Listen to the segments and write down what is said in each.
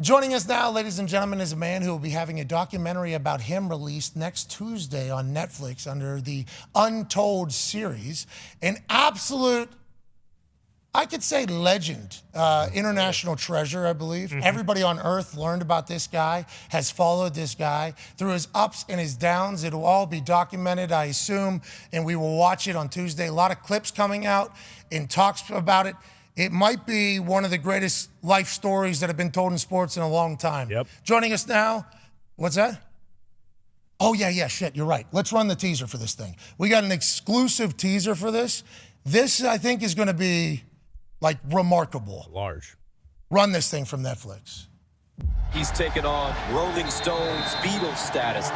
Joining us now, ladies and gentlemen, is a man who will be having a documentary about him released next Tuesday on Netflix under the Untold series. An absolute, I could say, legend, international treasure, I believe. Everybody on earth learned about this guy, has followed this guy through his ups and his downs. It'll all be documented, I assume, and we will watch it on Tuesday. A lot of clips coming out and talks about it. It might be one of the greatest life stories that have been told in sports in a long time. Yep. Joining us now, what's that? Oh, yeah, shit, you're right. Let's run the teaser for this thing. We got an exclusive teaser for this. This, I think, is going to be, like, remarkable. Large. Run this thing from Netflix. He's taken on Rolling Stones Beatles status.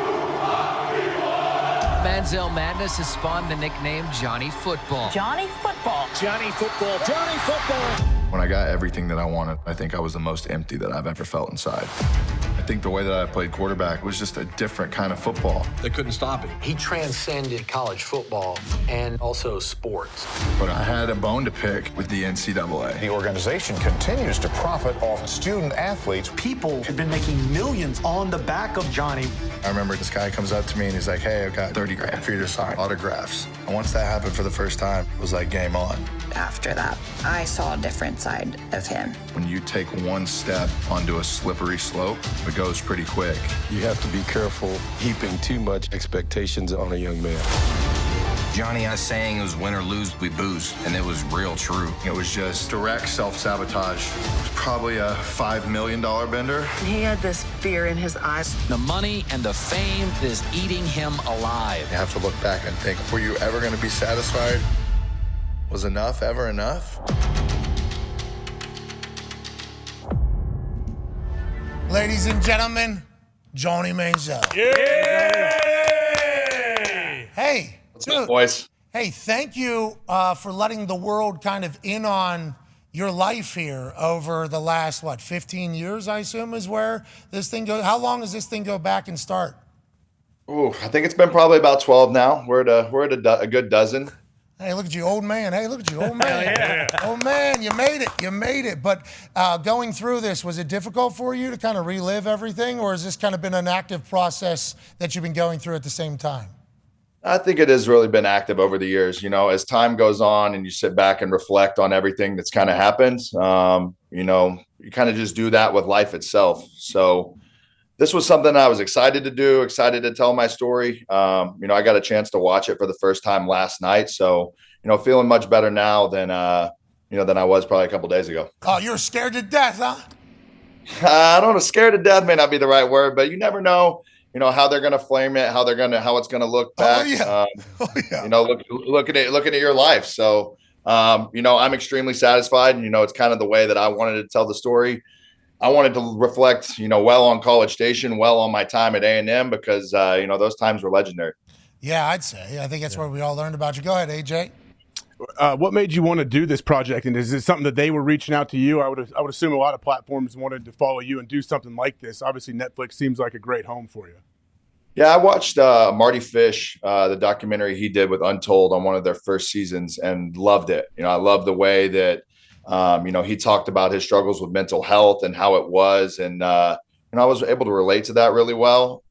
Manziel madness has spawned the nickname Johnny Football. Johnny Football. Johnny Football. Johnny Football. When I got everything that I wanted, I think I was the most empty that I've ever felt inside. I think the way that I played quarterback was just a different kind of football. They couldn't stop him. He transcended college football and also sports. But I had a bone to pick with the NCAA. The organization continues to profit off student athletes. People have been making millions on the back of Johnny. I remember this guy comes up to me and he's like, hey, I've got 30 grand for you to sign autographs. And once that happened for the first time, it was like game on. After that, I saw a different side of him. When you take one step onto a slippery slope, it goes pretty quick. You have to be careful heaping too much expectations on a young man. Johnny, I was saying it was win or lose, we booze, and it was real true. It was just direct self-sabotage. It was probably a $5 million bender. He had this fear in his eyes. The money and the fame is eating him alive. You have to look back and think, were you ever going to be satisfied? Was enough ever enough? Ladies and gentlemen, Johnny Manziel. Yeah! Hey. What's up, boys? Hey, thank you for letting the world kind of in on your life here over the last, 15 years, I assume, is where this thing goes. How long does this thing go back and start? Ooh, I think it's been probably about 12 now. We're at a good dozen. Hey, look at you, old man. Hey, look at you, old man. Yeah. Old man, you made it. You made it. But going through this, was it difficult for you to kind of relive everything, or has this kind of been an active process that you've been going through at the same time? I think it has really been active over the years. You know, as time goes on and you sit back and reflect on everything that's kind of happened, you kind of just do that with life itself. So this was something I was excited to do, excited to tell my story. I got a chance to watch it for the first time last night. So, feeling much better now than I was probably a couple days ago. Oh, you're scared to death, huh? I don't know. Scared to death may not be the right word, but you never know, how they're going to flame it, how it's going to look back. Looking at your life. So, I'm extremely satisfied. It's kind of the way that I wanted to tell the story. I wanted to reflect, well on College Station, well on my time at A&M because, those times were legendary. Yeah, I'd say. I think that's where we all learned about you. Go ahead, AJ. What made you want to do this project? And is it something that they were reaching out to you? I would assume a lot of platforms wanted to follow you and do something like this. Obviously, Netflix seems like a great home for you. Yeah, I watched Marty Fish, the documentary he did with Untold on one of their first seasons and loved it. I love the way that, he talked about his struggles with mental health and how it was. And, I was able to relate to that really well.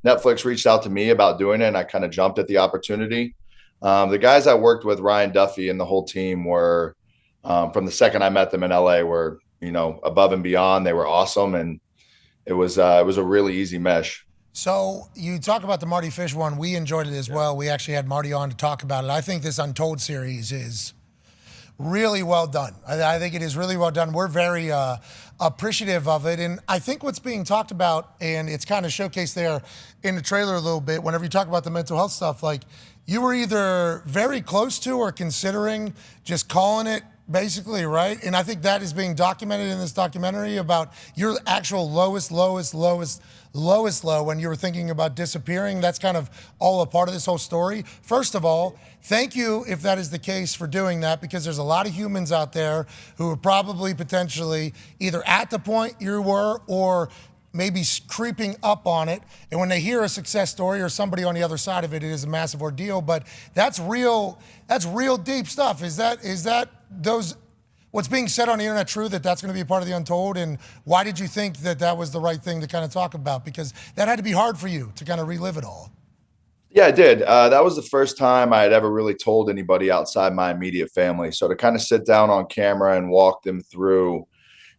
Netflix reached out to me about doing it, and I kind of jumped at the opportunity. The guys I worked with, Ryan Duffy and the whole team, were from the second I met them in LA, were above and beyond. They were awesome, and it was a really easy mesh. So you talk about the Marty Fish one. We enjoyed it as well. We actually had Marty on to talk about it. I think this Untold series is really well done. I think it is really well done. We're very appreciative of it. And I think what's being talked about, and it's kind of showcased there in the trailer a little bit, whenever you talk about the mental health stuff, like you were either very close to or considering just calling it basically, right? And I think that is being documented in this documentary about your actual lowest low when you were thinking about disappearing. That's kind of all a part of this whole story. First of all, thank you if that is the case for doing that, because there's a lot of humans out there who are probably potentially either at the point you were or maybe creeping up on it. And when they hear a success story or somebody on the other side of it, it is a massive ordeal. But that's real deep stuff. Is that what's being said on the internet true that that's going to be a part of the Untold? And why did you think that that was the right thing to kind of talk about? Because that had to be hard for you to kind of relive it all. Yeah, I did. That was the first time I had ever really told anybody outside my immediate family. So to kind of sit down on camera and walk them through,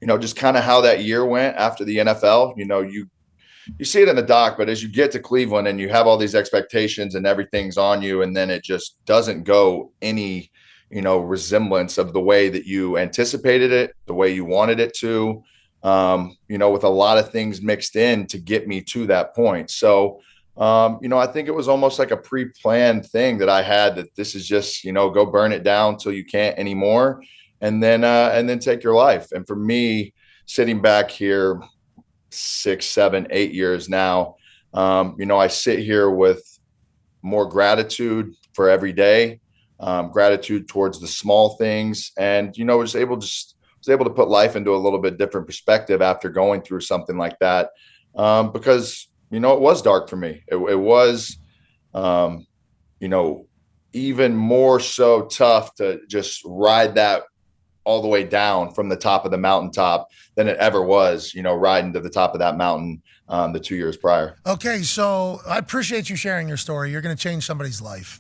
just kind of how that year went after the NFL, you see it in the doc, but as you get to Cleveland and you have all these expectations and everything's on you, and then it just doesn't go any, resemblance of the way that you anticipated it, the way you wanted it to, with a lot of things mixed in to get me to that point. So, I think it was almost like a pre-planned thing that I had, that this is just, go burn it down till you can't anymore, and then take your life. And for me, sitting back here 6, 7, 8 years now, I sit here with more gratitude for every day, gratitude towards the small things, and was able to put life into a little bit different perspective after going through something like that, because it was dark for me. It was even more so tough to just ride that all the way down from the top of the mountaintop than it ever was, riding to the top of that mountain the 2 years prior. Okay, so I appreciate you sharing your story. You're going to change somebody's life.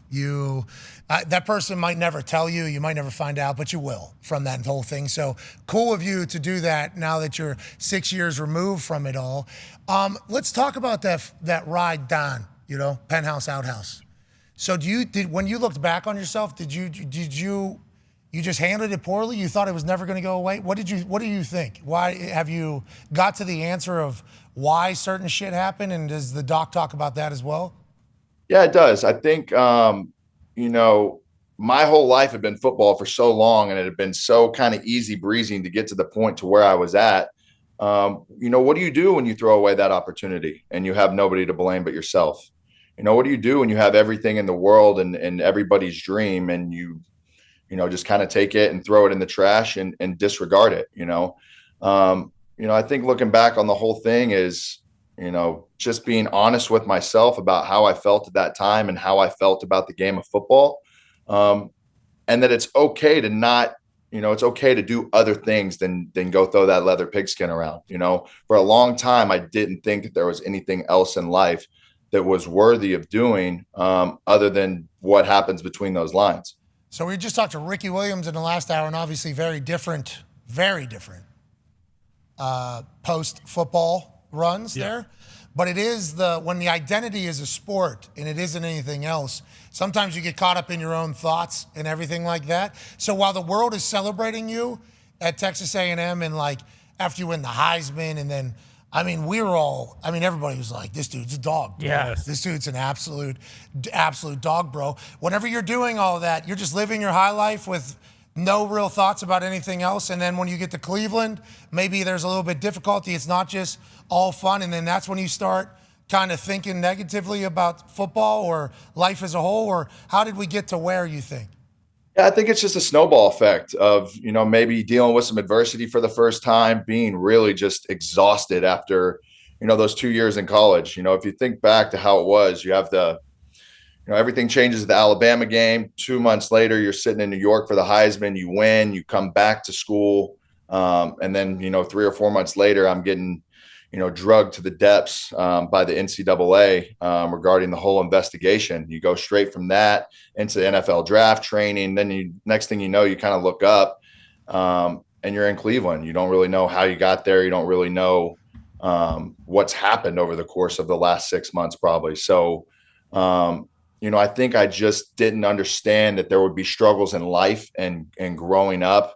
That person might never tell you, you might never find out, but you will from that whole thing. So cool of you to do that now that you're 6 years removed from it all. Let's talk about that ride, Dahn, penthouse, outhouse. So when you looked back on yourself, did you just handled it poorly? You thought it was never going to go away? What do you think? Why have you got to the answer of why certain shit happened? And does the doc talk about that as well? Yeah, it does. I think, my whole life had been football for so long, and it had been so kind of easy breezing to get to the point to where I was at. What do you do when you throw away that opportunity and you have nobody to blame but yourself? What do you do when you have everything in the world and everybody's dream, and you just kind of take it and throw it in the trash and disregard it, I think looking back on the whole thing is, just being honest with myself about how I felt at that time and how I felt about the game of football. And that it's okay to not, it's okay to do other things than go throw that leather pigskin around. For a long time, I didn't think that there was anything else in life that was worthy of doing, other than what happens between those lines. So we just talked to Ricky Williams in the last hour, and obviously very different post-football runs there. But it is when the identity is a sport and it isn't anything else, sometimes you get caught up in your own thoughts and everything like that. So while the world is celebrating you at Texas A&M, and like after you win the Heisman, and then, everybody was like, this dude's a dog, bro. Yes. This dude's an absolute dog, bro. Whenever you're doing all that, you're just living your high life with no real thoughts about anything else. And then when you get to Cleveland, maybe there's a little bit difficulty. It's not just all fun. And then that's when you start kind of thinking negatively about football or life as a whole. Or how did we get to where, you think? Yeah, I think it's just a snowball effect of, maybe dealing with some adversity for the first time, being really just exhausted after, those 2 years in college. If you think back to how it was, you have everything changes at the Alabama game. 2 months later, you're sitting in New York for the Heisman. You win, you come back to school. And then, 3 or 4 months later, I'm getting, drugged to the depths by the NCAA regarding the whole investigation. You go straight from that into the NFL draft training. Then next thing you know, you kind of look up and you're in Cleveland. You don't really know how you got there. You don't really know what's happened over the course of the last 6 months, probably. So, I think I just didn't understand that there would be struggles in life and growing up,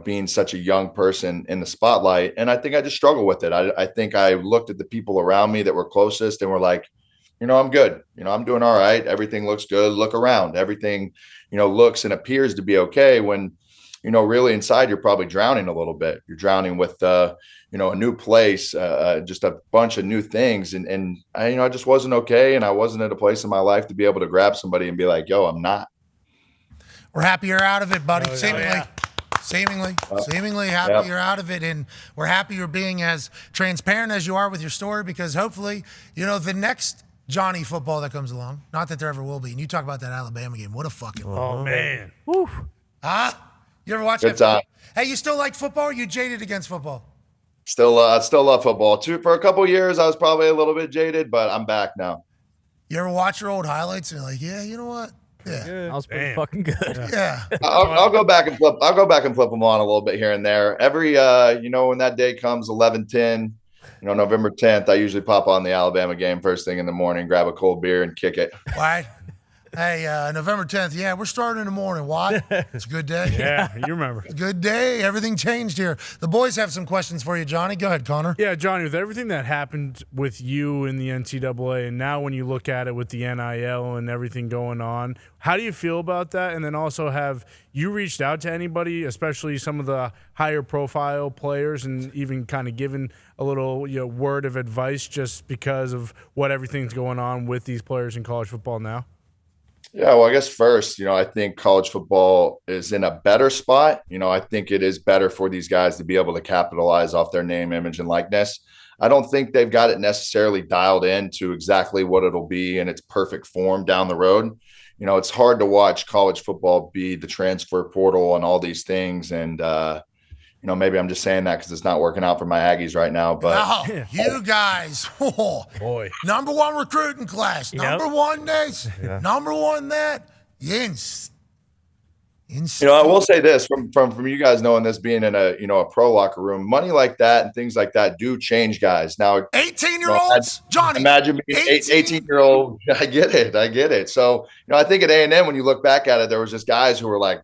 being such a young person in the spotlight. And I think I just struggled with it. I think I looked at the people around me that were closest and were like, I'm good. I'm doing all right. Everything looks good. Look around. Everything, looks and appears to be okay, when, really inside you're probably drowning a little bit. You're drowning with, a new place, just a bunch of new things. And I just wasn't okay. And I wasn't at a place in my life to be able to grab somebody and be like, yo, I'm not. We're happy you're out of it, buddy. Oh, Seemingly. yeah. Seemingly happy you're out of it, and we're happy you're being as transparent as you are with your story, because hopefully, the next Johnny football that comes along, not that there ever will be, and you talk about that Alabama game, what a fucking man. Woo. Huh? You ever watch Good it? time. Hey, you still like football? Or are you jaded against football? Still love football. For a couple of years, I was probably a little bit jaded, but I'm back now. You ever watch your old highlights and you're like, yeah, you know what? Yeah, That was pretty fucking good. yeah. I'll go back and flip. I'll go back and flip them on a little bit here and there. Every when that day comes, 11/10, November 10th, I usually pop on the Alabama game first thing in the morning, grab a cold beer, and kick it. Why? Hey, November 10th. Yeah, we're starting in the morning. Why? It's a good day. Yeah, you remember. Good day. Everything changed here. The boys have some questions for you, Johnny. Go ahead, Connor. Yeah, Johnny, with everything that happened with you in the NCAA, and now when you look at it with the NIL and everything going on, how do you feel about that? And then also, have you reached out to anybody, especially some of the higher profile players, and even kind of given a little word of advice just because of what everything's going on with these players in college football now? Yeah, well, I guess first, I think college football is in a better spot. I think it is better for these guys to be able to capitalize off their name, image, and likeness. I don't think they've got it necessarily dialed in to exactly what it'll be in its perfect form down the road. It's hard to watch college football be the transfer portal and all these things. And, maybe I'm just saying that because it's not working out for my Aggies right now. But you guys, boy, number one recruiting class, number one this, number one that. I will say this from you guys knowing this, being in a pro locker room, money like that and things like that do change guys. Now, 18-year-olds, Johnny. Imagine being 18-year-old. I get it. So, I think at A&M, when you look back at it, there was just guys who were like,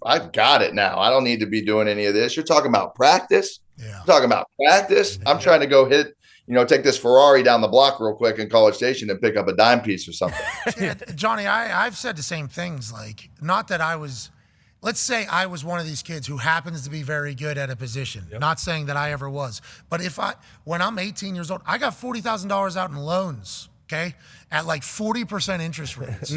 I've got it now. I don't need to be doing any of this. You're talking about practice. Yeah. You're talking about practice. I'm trying to go hit, take this Ferrari down the block real quick in College Station and pick up a dime piece or something. Yeah, Johnny, I've said the same things. Like, not that let's say I was one of these kids who happens to be very good at a position. Yep. Not saying that I ever was. But when I'm 18 years old, I got $40,000 out in loans, okay, at like 40% interest rates.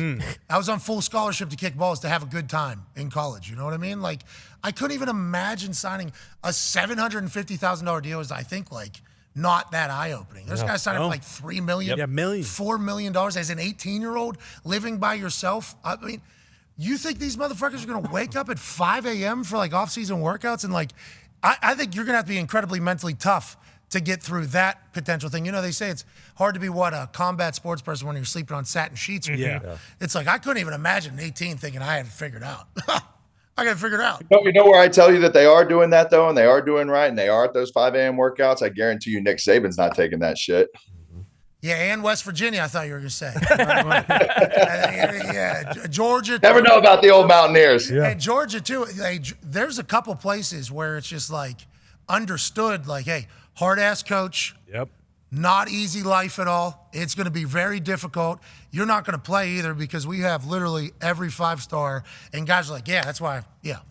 I was on full scholarship to kick balls to have a good time in college. You know what I mean? Like, I couldn't even imagine signing a $750,000 deal. Is I think like not that eye-opening. There's guys signing for like $3 million, $4 million as an 18-year-old living by yourself. I mean, you think these motherfuckers are going to wake up at 5 a.m. for like off-season workouts? And like, I think you're going to have to be incredibly mentally tough to get through that potential thing. They say it's hard to be a combat sports person when you're sleeping on satin sheets. Yeah. It's like, I couldn't even imagine 18 thinking I had it figured out. I got to figure it out. You know where I tell you that they are doing that, though, and they are doing right, and they are at those 5 a.m. workouts? I guarantee you Nick Saban's not taking that shit. Yeah, and West Virginia, I thought you were going to say. Yeah, Georgia. Never know about the old Mountaineers. Yeah. And Georgia, too. There's a couple places where it's just like understood, like, hey, hard-ass coach. Yep. Not easy life at all. It's going to be very difficult. You're not going to play either because we have literally every 5-star. And guys are like, yeah, that's why,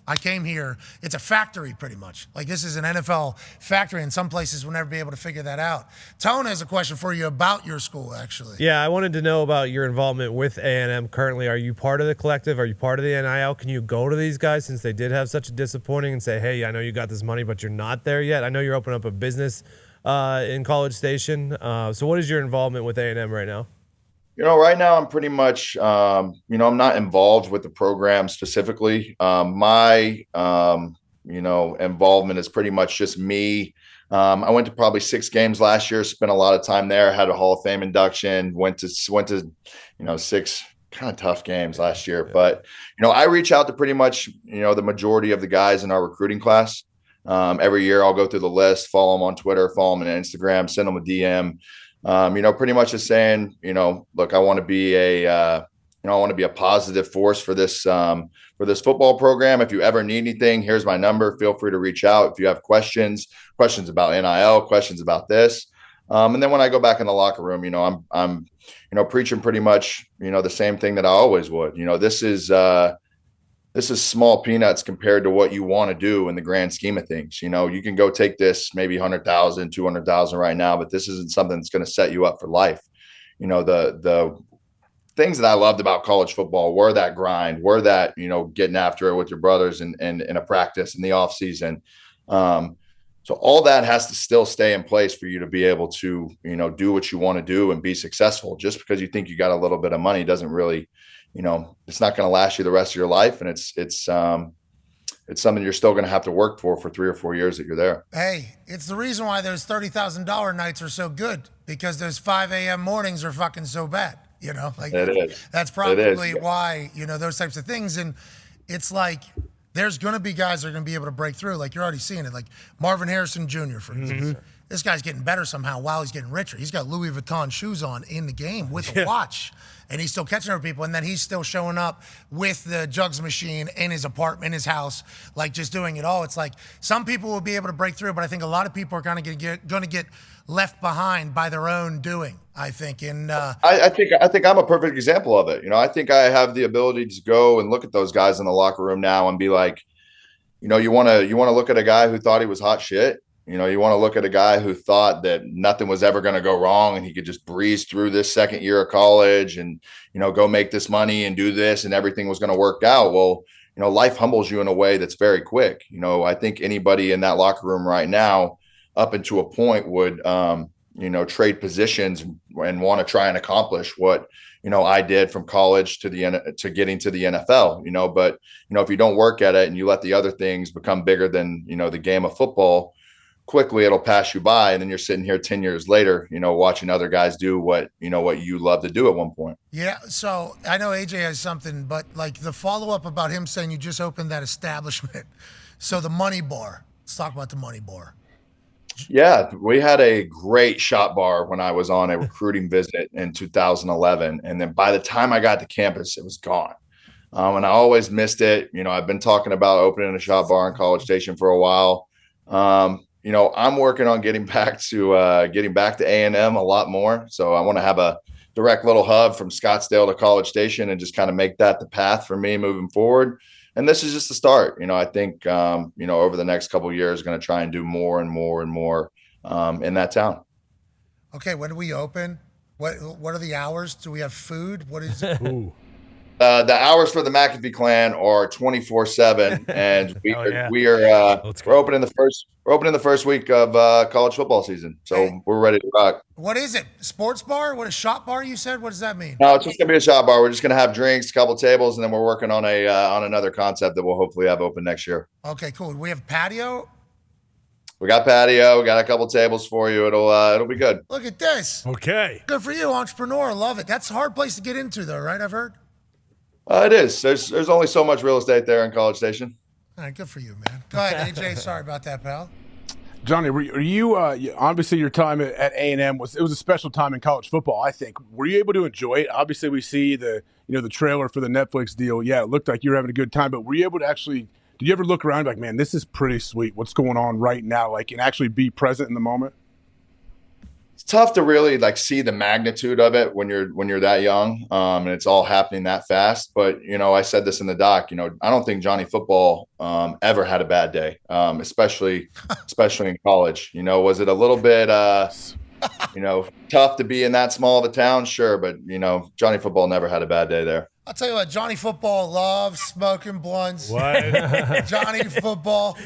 I came here. It's a factory pretty much. Like, this is an NFL factory, and some places will never be able to figure that out. Tone has a question for you about your school, actually. Yeah, I wanted to know about your involvement with A&M currently. Are you part of the collective? Are you part of the NIL? Can you go to these guys since they did have such a disappointing and say, hey, I know you got this money, but you're not there yet? I know you're opening up a business in College Station. So what is your involvement with A&M right now? Right now I'm pretty much, I'm not involved with the program specifically. My, involvement is pretty much just me. I went to probably 6 games last year, spent a lot of time there, had a Hall of Fame induction, went to 6 kind of tough games last year. Yeah. But, I reach out to pretty much, the majority of the guys in our recruiting class. Every year I'll go through the list, follow them on Twitter, follow them on Instagram, send them a DM, pretty much just saying, look, I want to be I want to be a positive force for this football program. If you ever need anything, here's my number. Feel free to reach out. If you have questions about NIL, questions about this. And then when I go back in the locker room, I'm preaching pretty much, the same thing that I always would. This is small peanuts compared to what you want to do in the grand scheme of things. You can go take this maybe 100,000, 200,000 right now, but this isn't something that's going to set you up for life. The things that I loved about college football were that grind, were that, getting after it with your brothers and in a practice in the off season. So all that has to still stay in place for you to be able to, do what you want to do and be successful. Just because you think you got a little bit of money doesn't really, it's not going to last you the rest of your life. And it's it's something you're still going to have to work for 3 or 4 years that you're there. Hey, it's the reason why those $30,000 nights are so good, because those 5 a.m. mornings are fucking so bad. Like It is. that's probably why, those types of things. And it's like, there's going to be guys that are going to be able to break through. Like, you're already seeing it. Like Marvin Harrison Jr., for instance. This guy's getting better somehow while he's getting richer. He's got Louis Vuitton shoes on in the game with a watch, and he's still catching other people. And then he's still showing up with the jugs machine in his apartment, his house, like just doing it all. It's like some people will be able to break through, but I think a lot of people are going to get left behind by their own doing, I think. And I think I'm a perfect example of it. I think I have the ability to go and look at those guys in the locker room now and be like, you want to look at a guy who thought he was hot shit. You want to look at a guy who thought that nothing was ever going to go wrong and he could just breeze through this second year of college and, go make this money and do this and everything was going to work out. Well, life humbles you in a way that's very quick. I think anybody in that locker room right now, up into a point, would, trade positions and want to try and accomplish what, I did from college to getting to the NFL, but, if you don't work at it and you let the other things become bigger than, the game of football, quickly it'll pass you by, and then you're sitting here 10 years later, watching other guys do what you love to do at one point. Yeah, so I know AJ has something, but like the follow-up about him saying you just opened that establishment. So the Money Bar, let's talk about the Money Bar. Yeah, we had a great shot bar when I was on a recruiting visit in 2011, and then by the time I got to campus, it was gone. And I always missed it. I've been talking about opening a shot bar in College Station for a while. I'm working on getting back to A&M a lot more. So I want to have a direct little hub from Scottsdale to College Station and just kind of make that the path for me moving forward. And this is just the start. I think, over the next couple of years, going to try and do more and more and more in that town. Okay, when do we open? What are the hours? Do we have food? What is it? Ooh. The hours for the McAfee clan are 24/7, and we're opening the first week of college football season, so we're ready to rock. What is it? Sports bar? What, a shot bar? You said? What does that mean? No, it's just gonna be a shot bar. We're just gonna have drinks, a couple tables, and then we're working on on another concept that we'll hopefully have open next year. Okay, cool. We have patio. We got patio. We got a couple tables for you. It'll be good. Look at this. Okay. Good for you, entrepreneur. Love it. That's a hard place to get into, though, right? I've heard. It is. There's only so much real estate there in College Station. All right, good for you, man. Go ahead, AJ. Sorry about that, pal. Johnny, are you obviously your time at A&M was a special time in college football, I think. Were you able to enjoy it? Obviously, we see the trailer for the Netflix deal. Yeah, it looked like you were having a good time, but were you able to actually? Did you ever look around like, man, this is pretty sweet? What's going on right now? Like, and actually be present in the moment. It's tough to really see the magnitude of it when you're that young, and it's all happening that fast. But I said this in the doc. I don't think Johnny Football ever had a bad day, especially in college. Was it a little bit tough to be in that small of a town? Sure, but Johnny Football never had a bad day there. I'll tell you what, Johnny Football loves smoking blunts. What? Johnny Football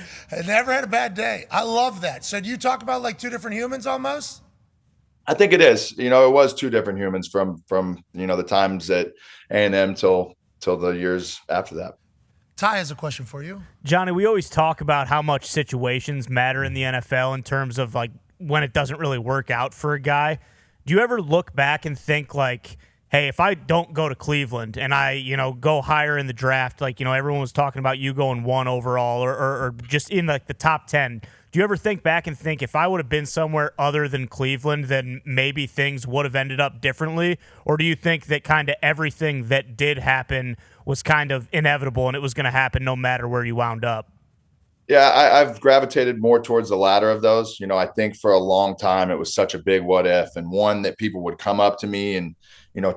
never had a bad day. I love that. So do you talk about like two different humans almost? I think it is. It was two different humans from the times at A&M till the years after that. Ty has a question for you. Johnny, we always talk about how much situations matter in the NFL in terms of like when it doesn't really work out for a guy. Do you ever look back and think like, hey, if I don't go to Cleveland and I, go higher in the draft, like, everyone was talking about you going 1 overall or just in like the top 10. Do you ever think back and think if I would have been somewhere other than Cleveland, then maybe things would have ended up differently? Or do you think that kind of everything that did happen was kind of inevitable and it was going to happen no matter where you wound up? Yeah, I've gravitated more towards the latter of those. I think for a long time it was such a big what if, and one that people would come up to me and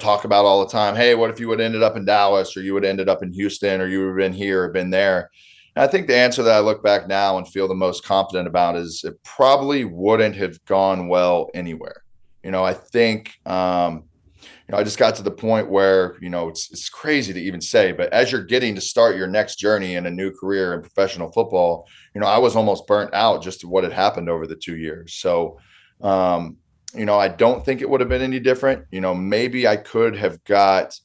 talk about all the time. Hey, what if you would have ended up in Dallas, or you would have ended up in Houston, or you would have been here or been there? And I think the answer that I look back now and feel the most confident about is it probably wouldn't have gone well anywhere. I think, I just got to the point where, it's crazy to even say, but as you're getting to start your next journey in a new career in professional football, I was almost burnt out just to what had happened over the 2 years. So, I don't think it would have been any different. Maybe I could have got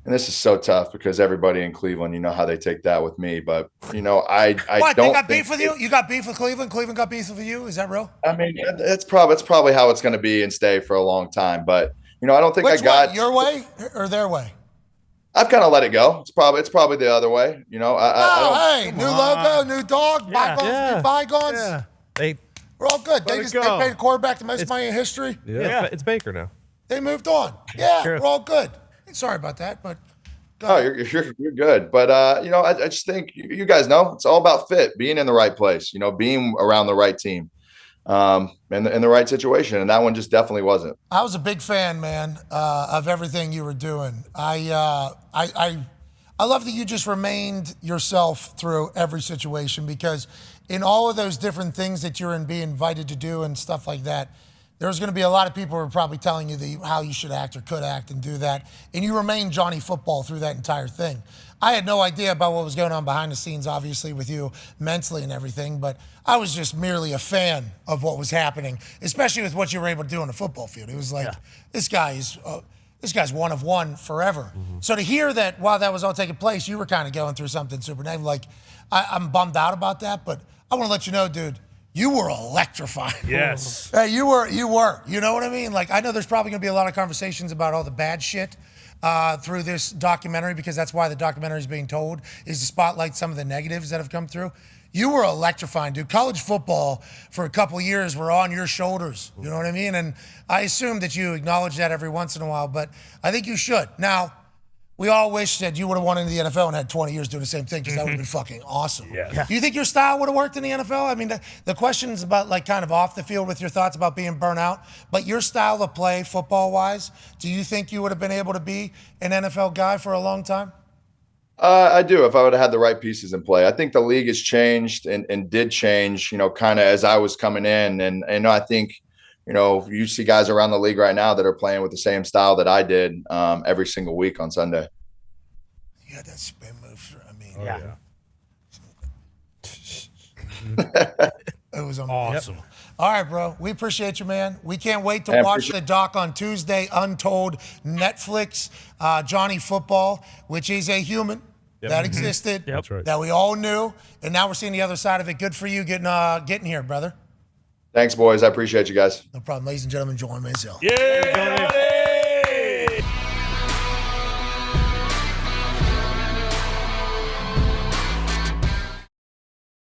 and this is so tough because everybody in Cleveland, you know how they take that with me. But I What, don't they got think beef with you? You got beef with Cleveland? Cleveland got beef with you? Is that real? I mean, it's probably how it's going to be and stay for a long time. But I don't think Which I got way, your way or their way? I've kind of let it go. It's probably the other way. Hey, new logo, new dog, bygones, be bygones. Yeah. We're all good. They paid a quarterback the most money in history. Yeah. It's Baker now. They moved on. Yeah, we're all good. Sorry about that, but you're good. But I just think you guys know it's all about fit, being in the right place, being around the right team, and in the right situation. And that one just definitely wasn't. I was a big fan, man, of everything you were doing. I love that you just remained yourself through every situation, because in all of those different things that you're being invited to do and stuff like that, there's going to be a lot of people who are probably telling you how you should act or could act and do that. And you remained Johnny Football through that entire thing. I had no idea about what was going on behind the scenes, obviously, with you mentally and everything, but I was just merely a fan of what was happening, especially with what you were able to do on the football field. It was like, this guy's one of one forever. Mm-hmm. So to hear that while that was all taking place, you were kind of going through something super negative, like, I'm bummed out about that, but I want to let you know, dude, you were electrifying. Yes. Hey, you were. You know what I mean? Like, I know there's probably going to be a lot of conversations about all the bad shit through this documentary, because that's why the documentary is being told, is to spotlight some of the negatives that have come through. You were electrifying, dude. College football for a couple of years were on your shoulders. You know what I mean? And I assume that you acknowledge that every once in a while, but I think you should. Now, we all wish that you would have won into the NFL and had 20 years doing the same thing, because that would have been fucking awesome. Yeah. Do you think your style would have worked in the NFL? I mean, the question's about, like, kind of off the field with your thoughts about being burnt out, but your style of play football-wise, do you think you would have been able to be an NFL guy for a long time? I do, if I would have had the right pieces in play. I think the league has changed and did change, kind of as I was coming in. And I think, you see guys around the league right now that are playing with the same style that I did every single week on Sunday. You had that spin move. I mean, it was awesome. Yep. All right, bro. We appreciate you, man. We can't wait to watch the doc on Tuesday, Untold, Netflix, Johnny Football, which is a human that existed, that we all knew, and now we're seeing the other side of it. Good for you getting here, brother. Thanks, boys. I appreciate you guys. No problem. Ladies and gentlemen, Join Manziel. Yeah.